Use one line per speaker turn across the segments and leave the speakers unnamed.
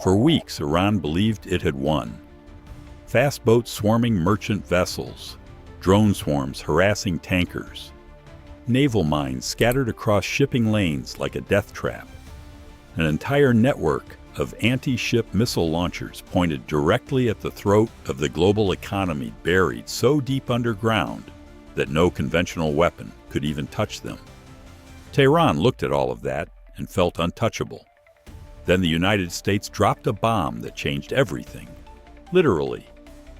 For weeks, Iran believed it had won. Fast boats swarming merchant vessels, drone swarms harassing tankers, naval mines scattered across shipping lanes like a death trap, an entire network of anti-ship missile launchers pointed directly at the throat of the global economy buried so deep underground that no conventional weapon could even touch them. Tehran looked at all of that and felt untouchable. Then the United States dropped a bomb that changed everything. Literally,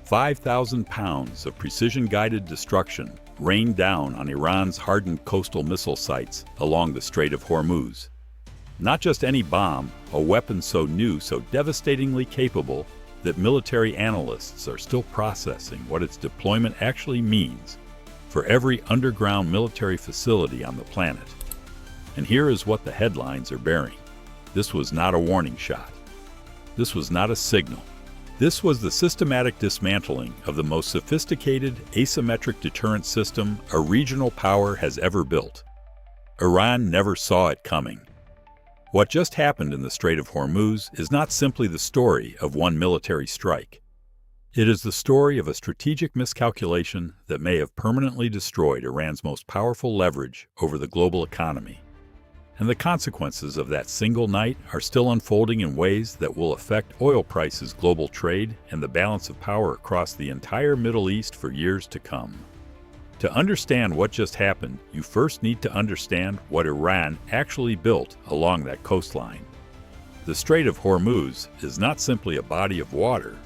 5,000 pounds of precision-guided destruction rained down on Iran's hardened coastal missile sites along the Strait of Hormuz. Not just any bomb, a weapon so new, so devastatingly capable that military analysts are still processing what its deployment actually means for every underground military facility on the planet. And here is what the headlines are bearing. This was not a warning shot. This was not a signal. This was the systematic dismantling of the most sophisticated asymmetric deterrent system a regional power has ever built. Iran never saw it coming. What just happened in the Strait of Hormuz is not simply the story of one military strike. It is the story of a strategic miscalculation that may have permanently destroyed Iran's most powerful leverage over the global economy. And the consequences of that single night are still unfolding in ways that will affect oil prices, global trade, and the balance of power across the entire Middle East for years to come. To understand what just happened, you first need to understand what Iran actually built along that coastline. The Strait of Hormuz is not simply a body of water.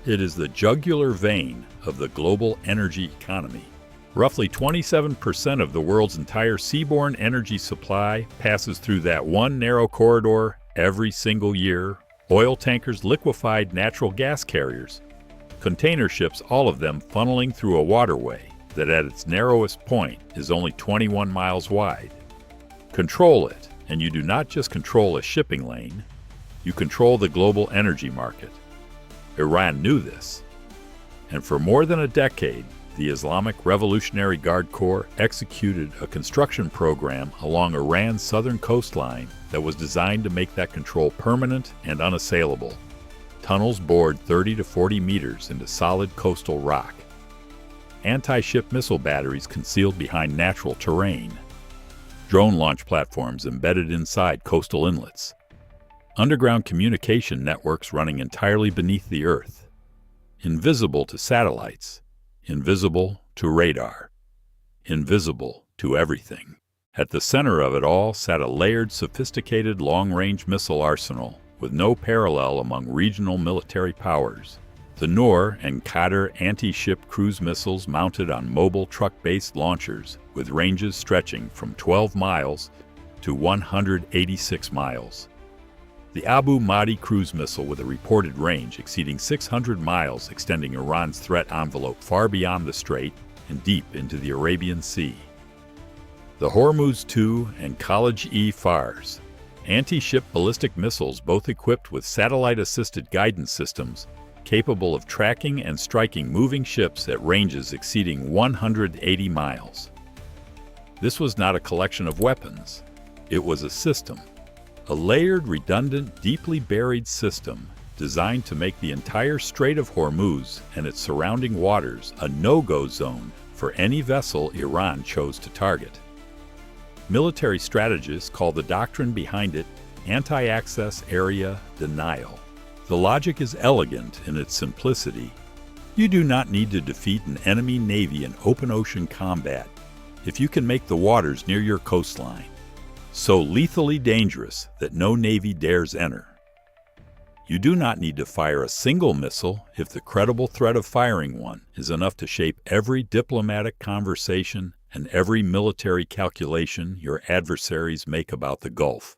It is the jugular vein of the global energy economy. Roughly 27% of the world's entire seaborne energy supply passes through that one narrow corridor every single year. Oil tankers, liquefied natural gas carriers, container ships, all of them funneling through a waterway that at its narrowest point is only 21 miles wide. Control it, and you do not just control a shipping lane, you control the global energy market. Iran knew this, and for more than a decade, the Islamic Revolutionary Guard Corps executed a construction program along Iran's southern coastline that was designed to make that control permanent and unassailable. Tunnels bored 30 to 40 meters into solid coastal rock. Anti-ship missile batteries concealed behind natural terrain. Drone launch platforms embedded inside coastal inlets. Underground communication networks running entirely beneath the earth. Invisible to satellites. Invisible to radar. Invisible to everything. At the center of it all sat a layered, sophisticated long-range missile arsenal with no parallel among regional military powers. The Noor and Qadr anti-ship cruise missiles mounted on mobile truck-based launchers with ranges stretching from 12 miles to 186 miles. The Abu Mahdi cruise missile with a reported range exceeding 600 miles, extending Iran's threat envelope far beyond the strait and deep into the Arabian Sea. The Hormuz II and BACKFIRES, anti-ship ballistic missiles both equipped with satellite-assisted guidance systems capable of tracking and striking moving ships at ranges exceeding 180 miles. This was not a collection of weapons. It was a system. A layered, redundant, deeply buried system designed to make the entire Strait of Hormuz and its surrounding waters a no-go zone for any vessel Iran chose to target. Military strategists call the doctrine behind it anti-access area denial. The logic is elegant in its simplicity. You do not need to defeat an enemy navy in open ocean combat if you can make the waters near your coastline so lethally dangerous that no navy dares enter. You do not need to fire a single missile if the credible threat of firing one is enough to shape every diplomatic conversation and every military calculation your adversaries make about the Gulf.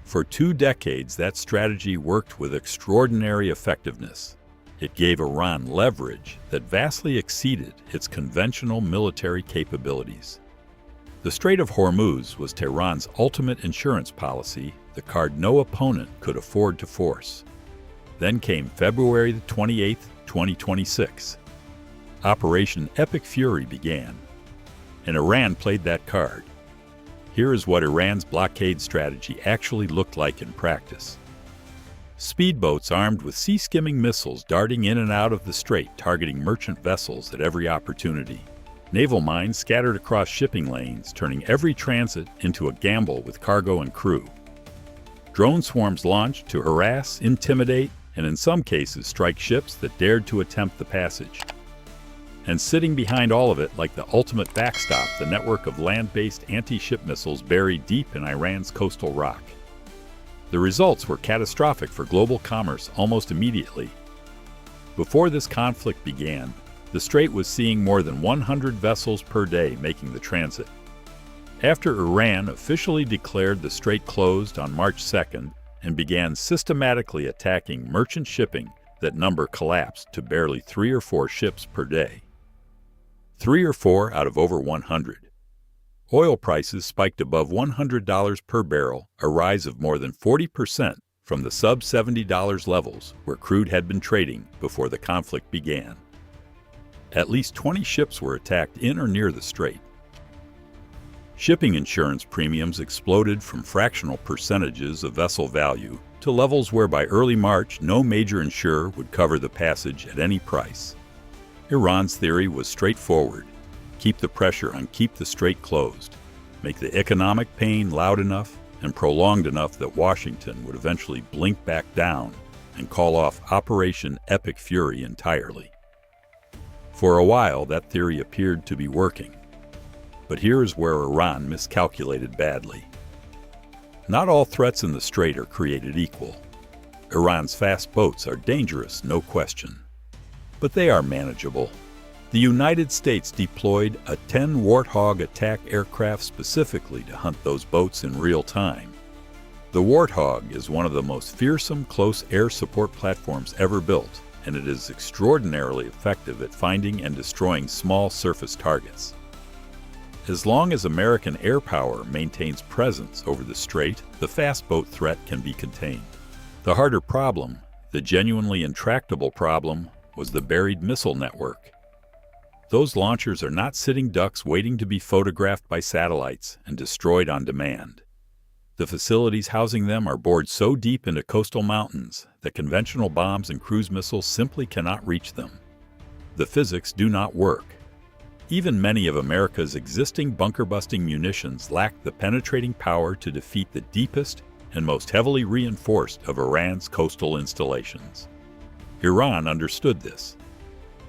For 2 decades, that strategy worked with extraordinary effectiveness. It gave Iran leverage that vastly exceeded its conventional military capabilities. The Strait of Hormuz was Tehran's ultimate insurance policy, the card no opponent could afford to force. Then came February 28, 2026. Operation Epic Fury began, and Iran played that card. Here is what Iran's blockade strategy actually looked like in practice. Speedboats armed with sea-skimming missiles darting in and out of the strait, targeting merchant vessels at every opportunity. Naval mines scattered across shipping lanes, turning every transit into a gamble with cargo and crew. Drone swarms launched to harass, intimidate, and in some cases strike ships that dared to attempt the passage. And sitting behind all of it, like the ultimate backstop, the network of land-based anti-ship missiles buried deep in Iran's coastal rock. The results were catastrophic for global commerce almost immediately. Before this conflict began, the strait was seeing more than 100 vessels per day making the transit. After Iran officially declared the strait closed on March 2nd and began systematically attacking merchant shipping, that number collapsed to barely 3 or 4 ships per day. 3 or 4 out of over 100. Oil prices spiked above $100 per barrel, a rise of more than 40% from the sub-$70 levels where crude had been trading before the conflict began. At least 20 ships were attacked in or near the strait. Shipping insurance premiums exploded from fractional percentages of vessel value to levels where by early March no major insurer would cover the passage at any price. Iran's theory was straightforward. Keep the pressure on keep the strait closed. Make the economic pain loud enough and prolonged enough that Washington would eventually blink back down and call off Operation Epic Fury entirely. For a while, that theory appeared to be working. But here is where Iran miscalculated badly. Not all threats in the strait are created equal. Iran's fast boats are dangerous, no question. But they are manageable. The United States deployed a 10 Warthog attack aircraft specifically to hunt those boats in real time. The Warthog is one of the most fearsome close air support platforms ever built, and it is extraordinarily effective at finding and destroying small surface targets. As long as American air power maintains presence over the strait, the fast boat threat can be contained. The harder problem, the genuinely intractable problem, was the buried missile network. Those launchers are not sitting ducks waiting to be photographed by satellites and destroyed on demand. The facilities housing them are bored so deep into coastal mountains that conventional bombs and cruise missiles simply cannot reach them. The physics do not work. Even many of America's existing bunker-busting munitions lack the penetrating power to defeat the deepest and most heavily reinforced of Iran's coastal installations. Iran understood this.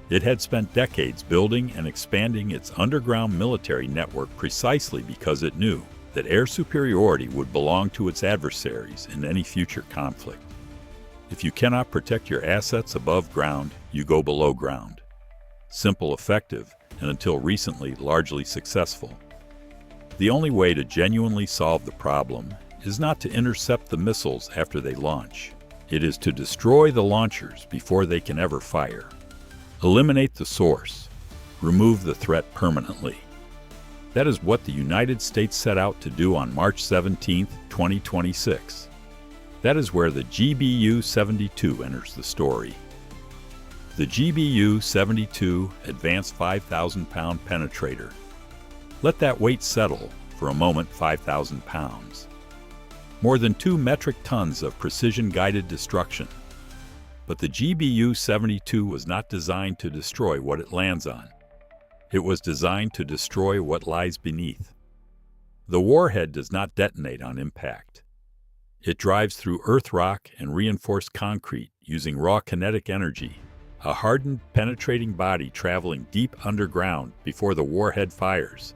It had spent decades building and expanding its underground military network precisely because it knew that air superiority would belong to its adversaries in any future conflict. If you cannot protect your assets above ground, you go below ground. Simple, effective, and until recently largely successful. The only way to genuinely solve the problem is not to intercept the missiles after they launch. It is to destroy the launchers before they can ever fire. Eliminate the source. Remove the threat permanently. That is what the United States set out to do on March 17, 2026. That is where the GBU-72 enters the story. The GBU-72 Advanced 5,000-pound penetrator. Let that weight settle for a moment. 5,000 pounds. More than 2 metric tons of precision-guided destruction. But the GBU-72 was not designed to destroy what it lands on. It was designed to destroy what lies beneath. The warhead does not detonate on impact. It drives through earth rock and reinforced concrete using raw kinetic energy, a hardened, penetrating body traveling deep underground before the warhead fires.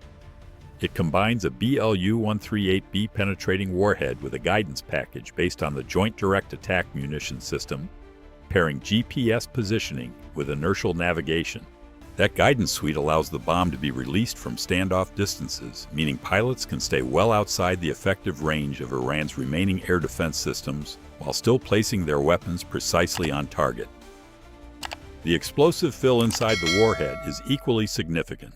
It combines a BLU-138B penetrating warhead with a guidance package based on the Joint Direct Attack Munition System, pairing GPS positioning with inertial navigation. That guidance suite allows the bomb to be released from standoff distances, meaning pilots can stay well outside the effective range of Iran's remaining air defense systems while still placing their weapons precisely on target. The explosive fill inside the warhead is equally significant.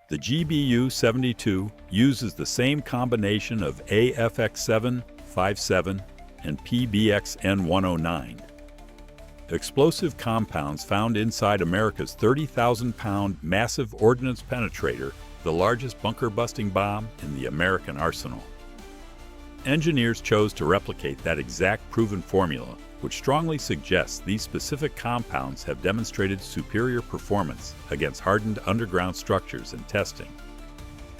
The GBU-72 uses the same combination of AFX-7, 57, and PBXN-109. Explosive compounds found inside America's 30,000-pound massive ordnance penetrator, the largest bunker-busting bomb in the American arsenal. Engineers chose to replicate that exact proven formula which strongly suggests these specific compounds have demonstrated superior performance against hardened underground structures in testing.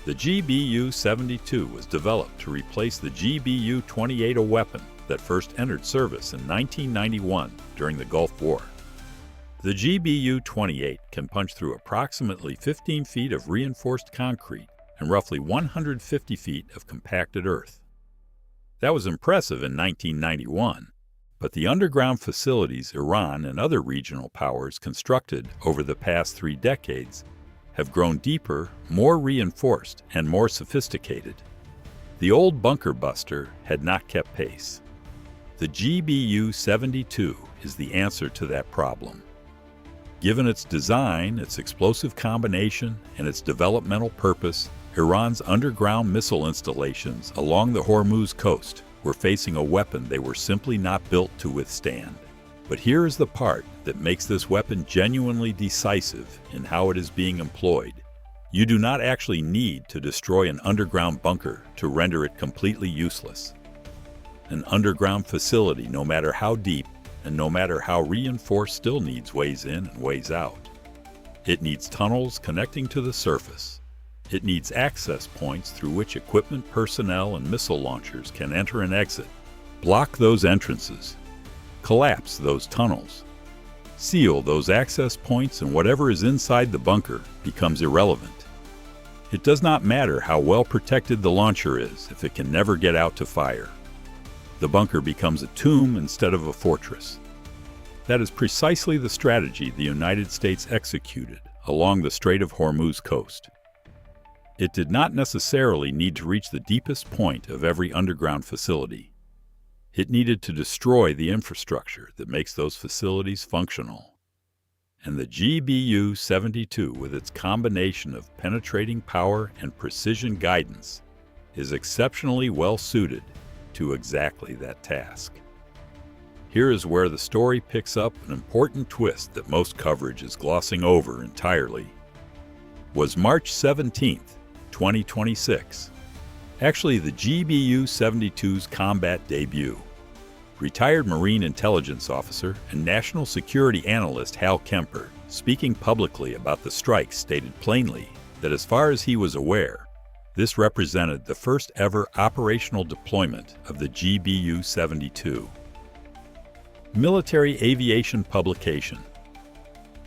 The GBU-72 was developed to replace the GBU-28, a weapon that first entered service in 1991 during the Gulf War. The GBU-28 can punch through approximately 15 feet of reinforced concrete and roughly 150 feet of compacted earth. That was impressive in 1991, but the underground facilities Iran and other regional powers constructed over the past 3 decades have grown deeper, more reinforced, and more sophisticated. The old bunker buster had not kept pace. The GBU-72 is the answer to that problem. Given its design, its explosive combination, and its developmental purpose, Iran's underground missile installations along the Hormuz coast were facing a weapon they were simply not built to withstand. But here is the part that makes this weapon genuinely decisive in how it is being employed. You do not actually need to destroy an underground bunker to render it completely useless. An underground facility, no matter how deep and no matter how reinforced, still needs ways in and ways out. It needs tunnels connecting to the surface. It needs access points through which equipment, personnel, and missile launchers can enter and exit. Block those entrances. Collapse those tunnels. Seal those access points, and whatever is inside the bunker becomes irrelevant. It does not matter how well protected the launcher is if it can never get out to fire. The bunker becomes a tomb instead of a fortress. That is precisely the strategy the United States executed along the Strait of Hormuz coast. It did not necessarily need to reach the deepest point of every underground facility. It needed to destroy the infrastructure that makes those facilities functional. And the GBU-72, with its combination of penetrating power and precision guidance, is exceptionally well suited to exactly that task. Here is where the story picks up an important twist that most coverage is glossing over entirely. Was March 17th, 2026, actually the GBU-72's combat debut? Retired Marine intelligence officer and national security analyst Hal Kemper, speaking publicly about the strike, stated plainly that as far as he was aware, this represented the first ever operational deployment of the GBU-72. Military aviation publication.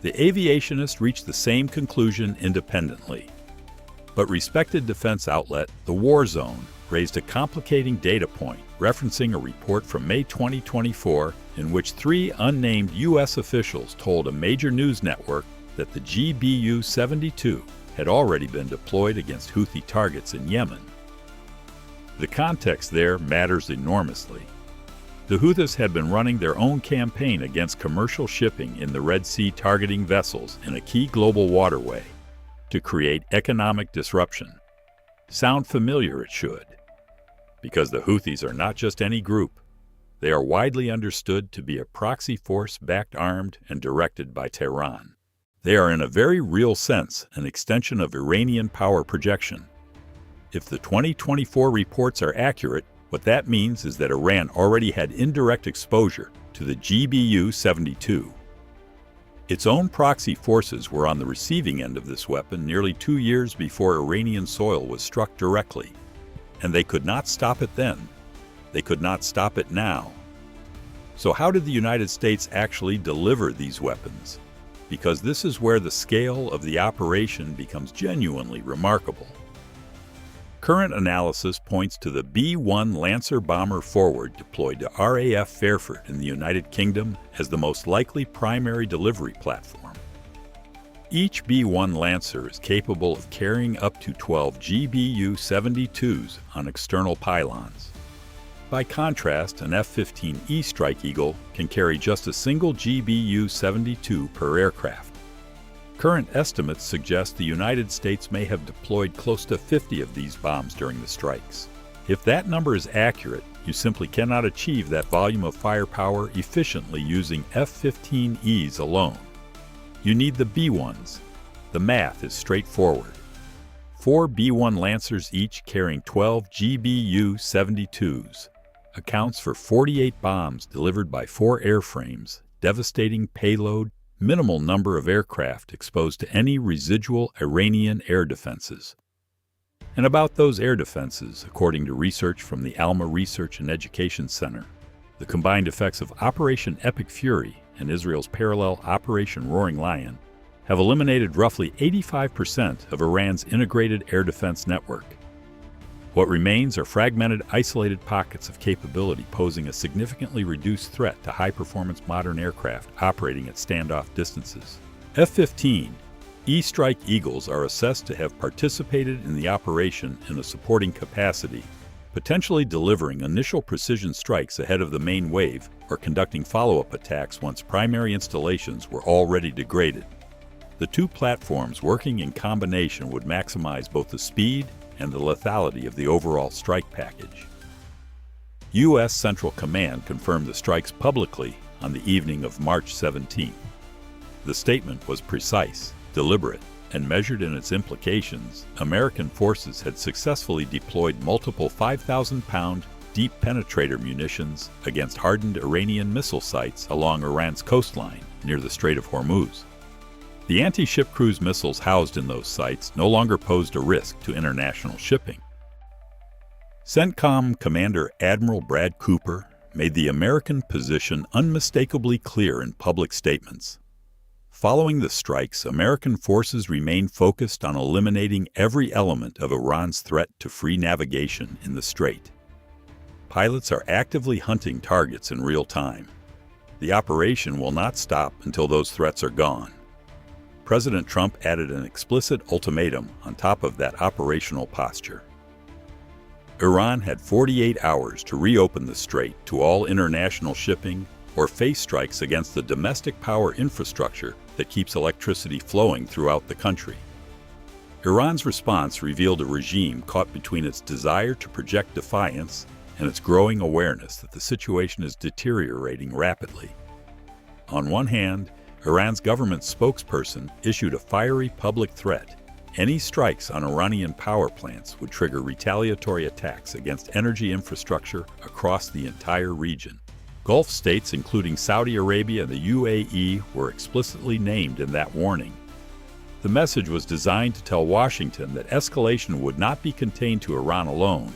The aviationist reached the same conclusion independently. But respected defense outlet The War Zone raised a complicating data point referencing a report from May 2024 in which 3 unnamed U.S. officials told a major news network that the GBU-72 had already been deployed against Houthi targets in Yemen. The context there matters enormously. The Houthis had been running their own campaign against commercial shipping in the Red Sea, targeting vessels in a key global waterway to create economic disruption. Sound familiar? It should. Because the Houthis are not just any group. They are widely understood to be a proxy force backed, armed, and directed by Tehran. They are in a very real sense an extension of Iranian power projection. If the 2024 reports are accurate, what that means is that Iran already had indirect exposure to the GBU-72. Its own proxy forces were on the receiving end of this weapon nearly 2 years before Iranian soil was struck directly. And they could not stop it then. They could not stop it now. So how did the United States actually deliver these weapons? Because this is where the scale of the operation becomes genuinely remarkable. Current analysis points to the B-1 Lancer bomber forward deployed to RAF Fairford in the United Kingdom as the most likely primary delivery platform. Each B-1 Lancer is capable of carrying up to 12 GBU-72s on external pylons. By contrast, an F-15E Strike Eagle can carry just a single GBU-72 per aircraft. Current estimates suggest the United States may have deployed close to 50 of these bombs during the strikes. If that number is accurate, you simply cannot achieve that volume of firepower efficiently using F-15Es alone. You need the B-1s. The math is straightforward. 4 B-1 Lancers each carrying 12 GBU-72s. accounts for 48 bombs delivered by 4 airframes, devastating payload, minimal number of aircraft exposed to any residual Iranian air defenses. And about those air defenses, according to research from the Alma Research and Education Center, the combined effects of Operation Epic Fury and Israel's parallel Operation Roaring Lion have eliminated roughly 85% of Iran's integrated air defense network. What remains are fragmented, isolated pockets of capability posing a significantly reduced threat to high-performance modern aircraft operating at standoff distances. F-15 E-Strike Eagles are assessed to have participated in the operation in a supporting capacity, potentially delivering initial precision strikes ahead of the main wave or conducting follow-up attacks once primary installations were already degraded. The two platforms working in combination would maximize both the speed and the lethality of the overall strike package. U.S. Central Command confirmed the strikes publicly on the evening of March 17. The statement was precise, deliberate, and measured in its implications. American forces had successfully deployed multiple 5,000-pound deep penetrator munitions against hardened Iranian missile sites along Iran's coastline near the Strait of Hormuz. The anti-ship cruise missiles housed in those sites no longer posed a risk to international shipping. CENTCOM Commander Admiral Brad Cooper made the American position unmistakably clear in public statements. Following the strikes, American forces remain focused on eliminating every element of Iran's threat to free navigation in the Strait. Pilots are actively hunting targets in real time. The operation will not stop until those threats are gone. President Trump added an explicit ultimatum on top of that operational posture. Iran had 48 hours to reopen the Strait to all international shipping or face strikes against the domestic power infrastructure that keeps electricity flowing throughout the country. Iran's response revealed a regime caught between its desire to project defiance and its growing awareness that the situation is deteriorating rapidly. On one hand, Iran's government spokesperson issued a fiery public threat. Any strikes on Iranian power plants would trigger retaliatory attacks against energy infrastructure across the entire region. Gulf states, including Saudi Arabia and the UAE, were explicitly named in that warning. The message was designed to tell Washington that escalation would not be contained to Iran alone.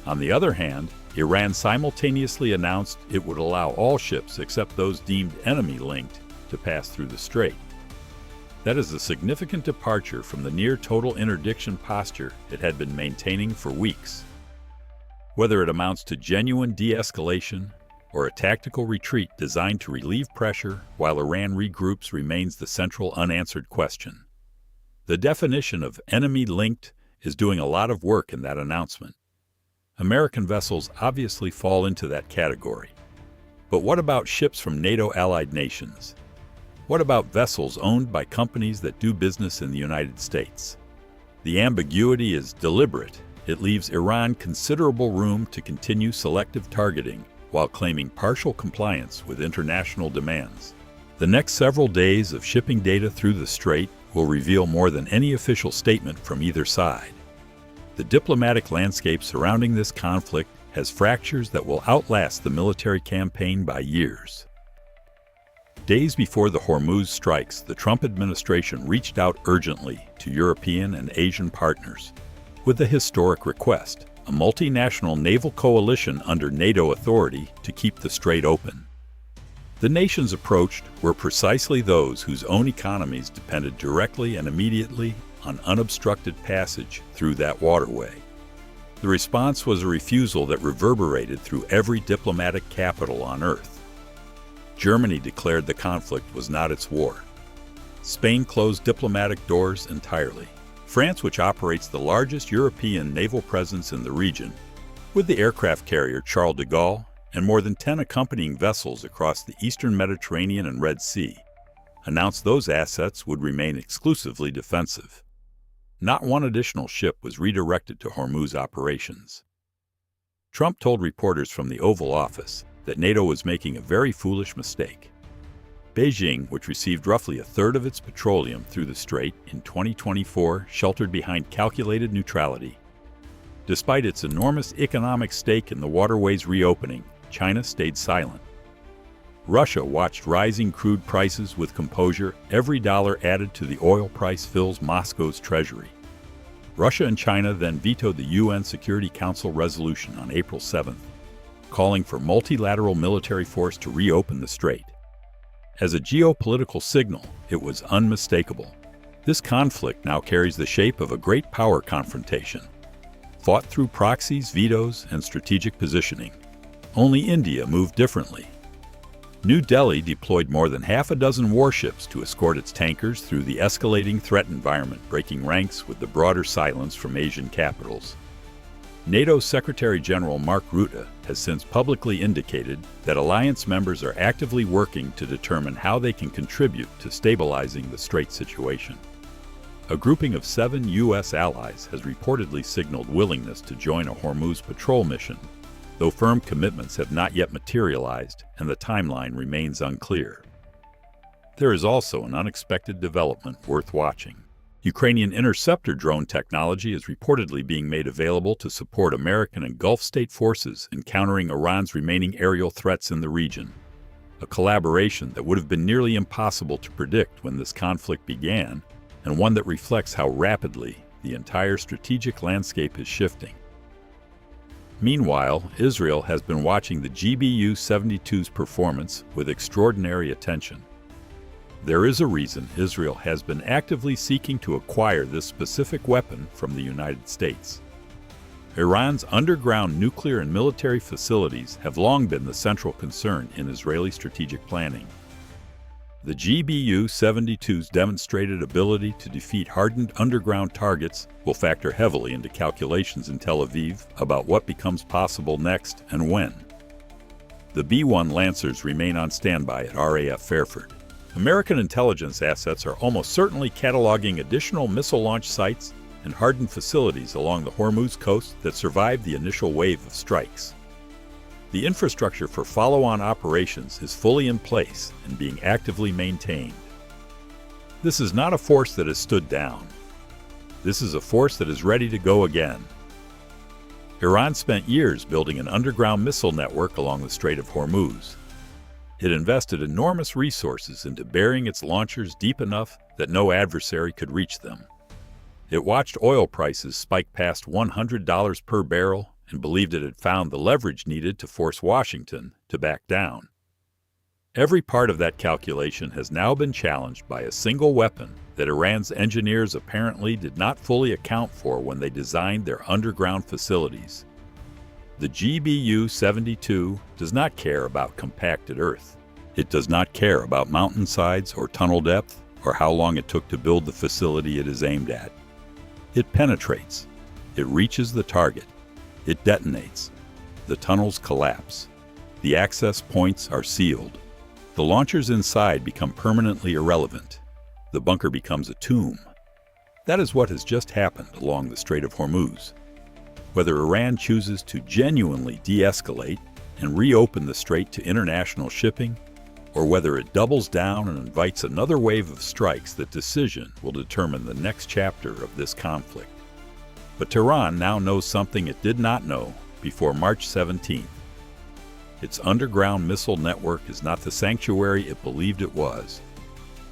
On the other hand, Iran simultaneously announced it would allow all ships except those deemed enemy-linked to pass through the strait. That is a significant departure from the near-total interdiction posture it had been maintaining for weeks. Whether it amounts to genuine de-escalation or a tactical retreat designed to relieve pressure while Iran regroups remains the central unanswered question. The definition of enemy-linked is doing a lot of work in that announcement. American vessels obviously fall into that category. But what about ships from NATO-allied nations? What about vessels owned by companies that do business in the United States? The ambiguity is deliberate. It leaves Iran considerable room to continue selective targeting while claiming partial compliance with international demands. The next several days of shipping data through the strait will reveal more than any official statement from either side. The diplomatic landscape surrounding this conflict has fractures that will outlast the military campaign by years. Days before the Hormuz strikes, the Trump administration reached out urgently to European and Asian partners with a historic request: a multinational naval coalition under NATO authority to keep the strait open. The nations approached were precisely those whose own economies depended directly and immediately on unobstructed passage through that waterway. The response was a refusal that reverberated through every diplomatic capital on Earth. Germany declared the conflict was not its war. Spain closed diplomatic doors entirely. France, which operates the largest European naval presence in the region, with the aircraft carrier Charles de Gaulle and more than 10 accompanying vessels across the eastern Mediterranean and Red Sea, announced those assets would remain exclusively defensive. Not one additional ship was redirected to Hormuz operations. Trump told reporters from the Oval Office that NATO was making a very foolish mistake. Beijing, which received roughly a third of its petroleum through the strait in 2024, sheltered behind calculated neutrality. Despite its enormous economic stake in the waterway's reopening, China stayed silent. Russia watched rising crude prices with composure. Every dollar added to the oil price fills Moscow's treasury. Russia and China then vetoed the UN Security Council resolution on April 7th, calling for multilateral military force to reopen the strait. As a geopolitical signal, it was unmistakable. This conflict now carries the shape of a great power confrontation, fought through proxies, vetoes, and strategic positioning. Only India moved differently. New Delhi deployed more than half a dozen warships to escort its tankers through the escalating threat environment, breaking ranks with the broader silence from Asian capitals. NATO Secretary General Mark Rutte has since publicly indicated that alliance members are actively working to determine how they can contribute to stabilizing the strait situation. A grouping of 7 U.S. allies has reportedly signaled willingness to join a Hormuz patrol mission, though firm commitments have not yet materialized and the timeline remains unclear. There is also an unexpected development worth watching. Ukrainian interceptor drone technology is reportedly being made available to support American and Gulf state forces in countering Iran's remaining aerial threats in the region, a collaboration that would have been nearly impossible to predict when this conflict began, and one that reflects how rapidly the entire strategic landscape is shifting. Meanwhile, Israel has been watching the GBU-72's performance with extraordinary attention. There is a reason Israel has been actively seeking to acquire this specific weapon from the United States. Iran's underground nuclear and military facilities have long been the central concern in Israeli strategic planning. The GBU-72's demonstrated ability to defeat hardened underground targets will factor heavily into calculations in Tel Aviv about what becomes possible next and when. The B-1 Lancers remain on standby at RAF Fairford. American intelligence assets are almost certainly cataloging additional missile launch sites and hardened facilities along the Hormuz coast that survived the initial wave of strikes. The infrastructure for follow-on operations is fully in place and being actively maintained. This is not a force that has stood down. This is a force that is ready to go again. Iran spent years building an underground missile network along the Strait of Hormuz. It invested enormous resources into burying its launchers deep enough that no adversary could reach them. It watched oil prices spike past $100 per barrel and believed it had found the leverage needed to force Washington to back down. Every part of that calculation has now been challenged by a single weapon that Iran's engineers apparently did not fully account for when they designed their underground facilities. The GBU-72 does not care about compacted earth. It does not care about mountainsides or tunnel depth or how long it took to build the facility it is aimed at. It penetrates. It reaches the target. It detonates. The tunnels collapse. The access points are sealed. The launchers inside become permanently irrelevant. The bunker becomes a tomb. That is what has just happened along the Strait of Hormuz. Whether Iran chooses to genuinely de-escalate and reopen the strait to international shipping, or whether it doubles down and invites another wave of strikes, that decision will determine the next chapter of this conflict. But Tehran now knows something it did not know before March 17th. Its underground missile network is not the sanctuary it believed it was.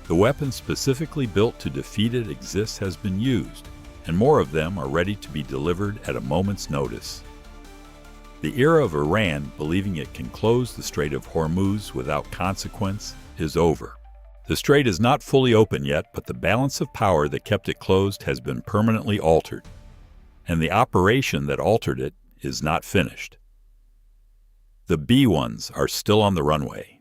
The weapon specifically built to defeat it exists, has been used, and more of them are ready to be delivered at a moment's notice. The era of Iran believing it can close the Strait of Hormuz without consequence is over. The strait is not fully open yet, but the balance of power that kept it closed has been permanently altered, and the operation that altered it is not finished. The B-1s are still on the runway.